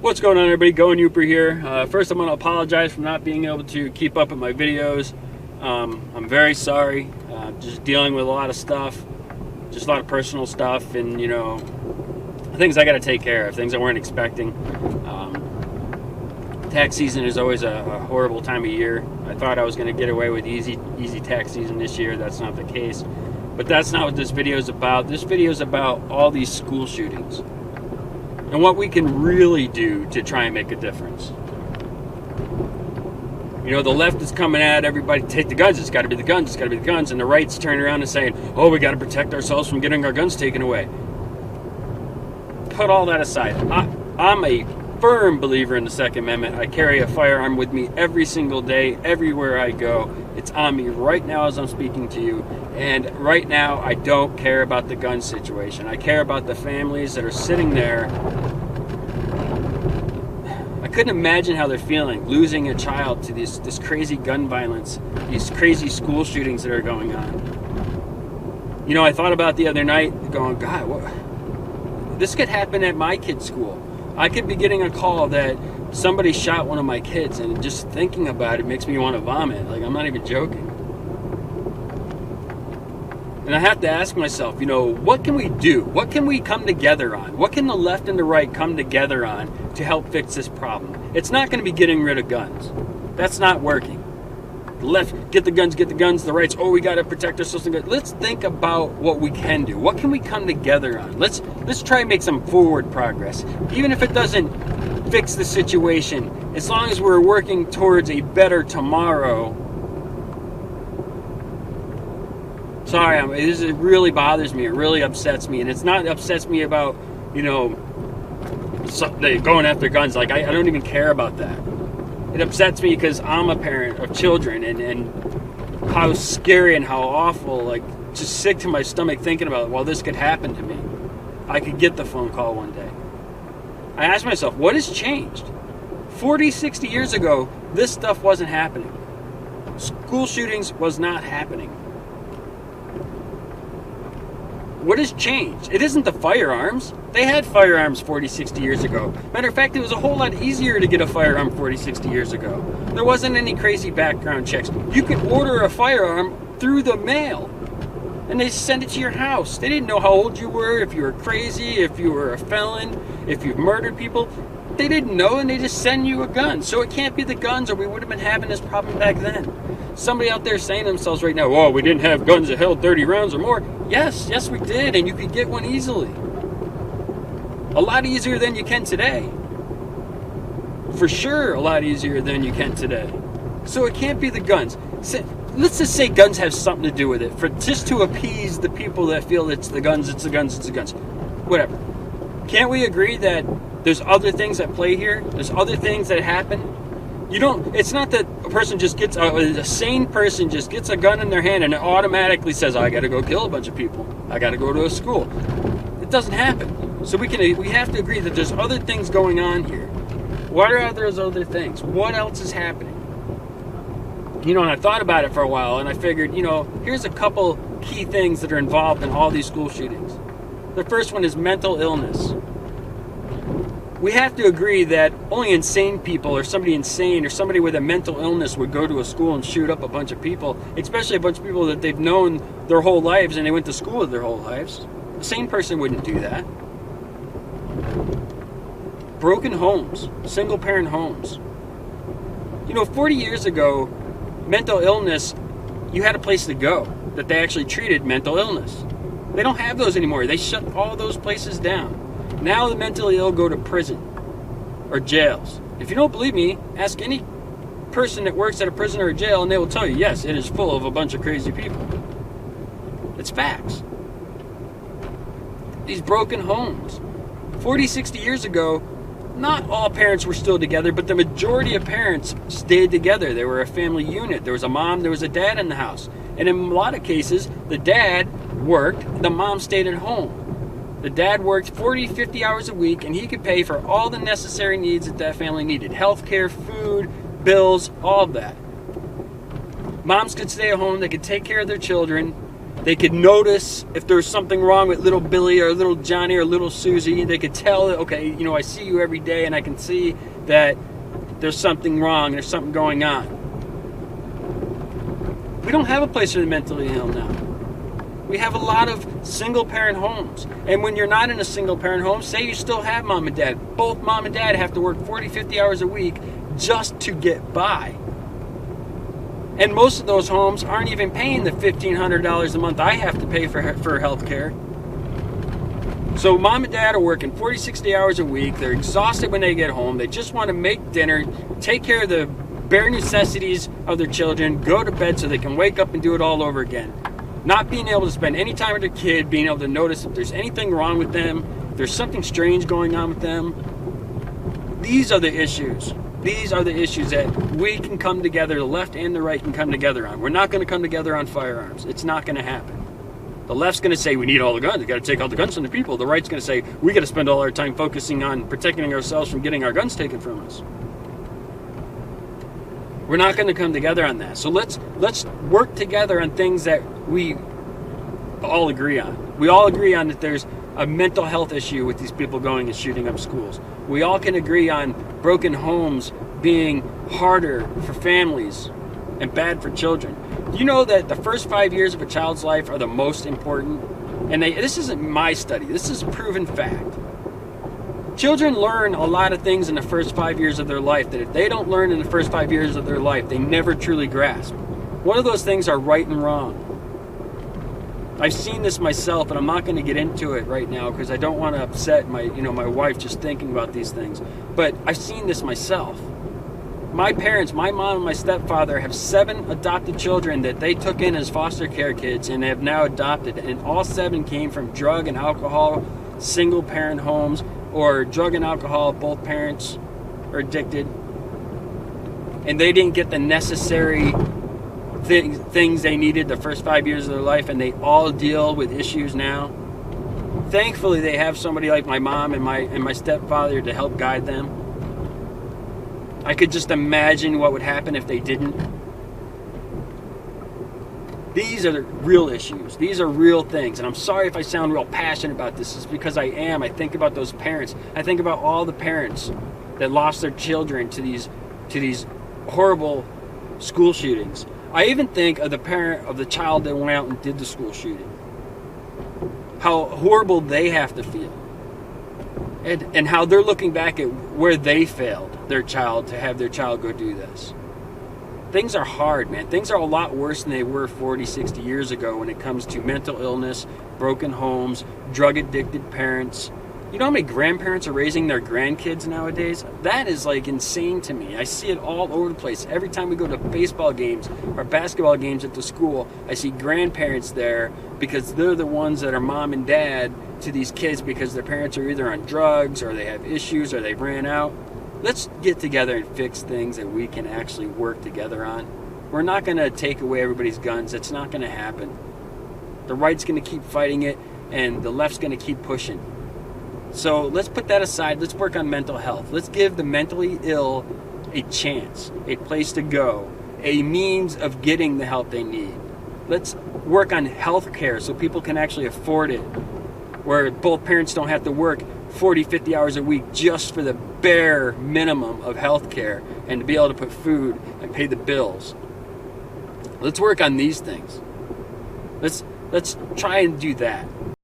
What's going on, everybody? Going Yooper here. First, I'm going to apologize for not being able to keep up with my videos. I'm very sorry. Just dealing with a lot of stuff, just a lot of personal stuff, and things I got to take care of, things I weren't expecting. Tax season is always a horrible time of year. I thought I was going to get away with easy tax season this year. That's not the case. But that's not what this video is about. This video is about all these school shootings and what we can really do to try and make a difference. The left is coming at everybody, take the guns, it's got to be the guns, it's got to be the guns, and the right's turning around and saying, oh, we got to protect ourselves from getting our guns taken away. Put all that aside. I'm a firm believer in the Second Amendment. I carry a firearm with me every single day, everywhere I go. It's on me right now as I'm speaking to you. And right now, I don't care about the gun situation. I care about the families that are sitting there. I couldn't imagine how they're feeling, losing a child to this crazy gun violence, these crazy school shootings that are going on. I thought about the other night, going, God, this could happen at my kid's school. I could be getting a call that somebody shot one of my kids, and just thinking about it makes me want to vomit. Like, I'm not even joking. And I have to ask myself, what can we do? What can we come together on? What can the left and the right come together on to help fix this problem? It's not going to be getting rid of guns. That's not working. The left, get the guns, get the guns. The right's, oh, we got to protect ourselves. Let's think about what we can do. What can we come together on? Let's try and make some forward progress. Even if it doesn't fix the situation, as long as we're working towards a better tomorrow. Sorry, it really bothers me. It really upsets me. And it's not upsets me about, going after guns. Like, I don't even care about that. It upsets me because I'm a parent of children, and how scary and how awful, like, just sick to my stomach thinking about, well, this could happen to me. I could get the phone call one day. I ask myself, what has changed? 40, 60 years ago, this stuff wasn't happening. School shootings was not happening. What has changed? It isn't the firearms. They had firearms 40, 60 years ago. Matter of fact, it was a whole lot easier to get a firearm 40, 60 years ago. There wasn't any crazy background checks. You could order a firearm through the mail, and they send it to your house. They didn't know how old you were, if you were crazy, if you were a felon, if you murdered people. They didn't know, and they just send you a gun. So it can't be the guns, or we would have been having this problem back then. Somebody out there saying to themselves right now, oh, we didn't have guns that held 30 rounds or more. Yes, we did, and you could get one easily. A lot easier than you can today. For sure, a lot easier than you can today. So it can't be the guns. Let's just say guns have something to do with it, for just to appease the people that feel it's the guns, it's the guns, it's the guns. Whatever. Can't we agree that there's other things at play here? There's other things that happen? It's not that a person just gets, a sane person just gets a gun in their hand and it automatically says, I got to go kill a bunch of people. I got to go to a school. It doesn't happen. So we have to agree that there's other things going on here. What are those other things? What else is happening? And I thought about it for a while, and I figured, here's a couple key things that are involved in all these school shootings. The first one is mental illness. We have to agree that only insane people, or somebody insane, or somebody with a mental illness would go to a school and shoot up a bunch of people, especially a bunch of people that they've known their whole lives and they went to school with their whole lives. A sane person wouldn't do that. Broken homes, single-parent homes. 40 years ago, mental illness, you had a place to go that they actually treated mental illness. They don't have those anymore. They shut all those places down. Now the mentally ill go to prison or jails. If you don't believe me, ask any person that works at a prison or a jail, and they will tell you, yes, it is full of a bunch of crazy people. It's facts. These broken homes. 40, 60 years ago, not all parents were still together, but the majority of parents stayed together. They were a family unit. There was a mom, there was a dad in the house. And in a lot of cases, the dad worked, the mom stayed at home. The dad worked 40, 50 hours a week, and he could pay for all the necessary needs that family needed. Healthcare, food, bills, all of that. Moms could stay at home, they could take care of their children, They could notice if there's something wrong with little Billy or little Johnny or little Susie. They could tell that, okay, I see you every day and I can see that there's something wrong, there's something going on. We don't have a place for the mentally ill now. We have a lot of single-parent homes. And when you're not in a single-parent home, say you still have mom and dad. Both mom and dad have to work 40, 50 hours a week just to get by. And most of those homes aren't even paying the $1,500 a month I have to pay for health care. So mom and dad are working 40, 60 hours a week. They're exhausted when they get home. They just want to make dinner, take care of the bare necessities of their children, go to bed so they can wake up and do it all over again. Not being able to spend any time with their kid, being able to notice if there's anything wrong with them, if there's something strange going on with them. These are the issues. These are the issues that we can come together, the left and the right can come together on. We're not going to come together on firearms. It's not going to happen. The left's going to say we need all the guns. We've got to take all the guns from the people. The right's going to say we got to spend all our time focusing on protecting ourselves from getting our guns taken from us. We're not going to come together on that. So let's work together on things that we all agree on. We all agree on that there's a mental health issue with these people going and shooting up schools. We all can agree on broken homes being harder for families and bad for children. Do you know that the first 5 years of a child's life are the most important? And this isn't my study. This is proven fact. Children learn a lot of things in the first 5 years of their life that if they don't learn in the first 5 years of their life, they never truly grasp. One of those things are right and wrong. I've seen this myself, and I'm not going to get into it right now because I don't want to upset my wife just thinking about these things. But I've seen this myself. My parents, my mom and my stepfather, have 7 adopted children that they took in as foster care kids and have now adopted. And all 7 came from drug and alcohol, single-parent homes, or drug and alcohol, both parents are addicted. And they didn't get the necessary things they needed the first 5 years of their life, and they all deal with issues now. Thankfully, they have somebody like my mom and my stepfather to help guide them. I could just imagine what would happen if they didn't. These are the real issues. These are real things. And I'm sorry if I sound real passionate about this. It's because I am. I think about those parents. I think about all the parents that lost their children to these horrible school shootings. I even think of the parent of the child that went out and did the school shooting. How horrible they have to feel. And how they're looking back at where they failed their child to have their child go do this. Things are hard, man. Things are a lot worse than they were 40, 60 years ago when it comes to mental illness, broken homes, drug-addicted parents. You know how many grandparents are raising their grandkids nowadays? That is like insane to me. I see it all over the place. Every time we go to baseball games or basketball games at the school, I see grandparents there because they're the ones that are mom and dad to these kids because their parents are either on drugs or they have issues or they ran out. Let's get together and fix things that we can actually work together on. We're not going to take away everybody's guns. It's not going to happen. The right's going to keep fighting it, and the left's going to keep pushing. So let's put that aside. Let's work on mental health. Let's give the mentally ill a chance, a place to go, a means of getting the help they need. Let's work on health care so people can actually afford it, where both parents don't have to work 40, 50 hours a week just for the bare minimum of health care and to be able to put food and pay the bills. Let's work on these things. Let's try and do that.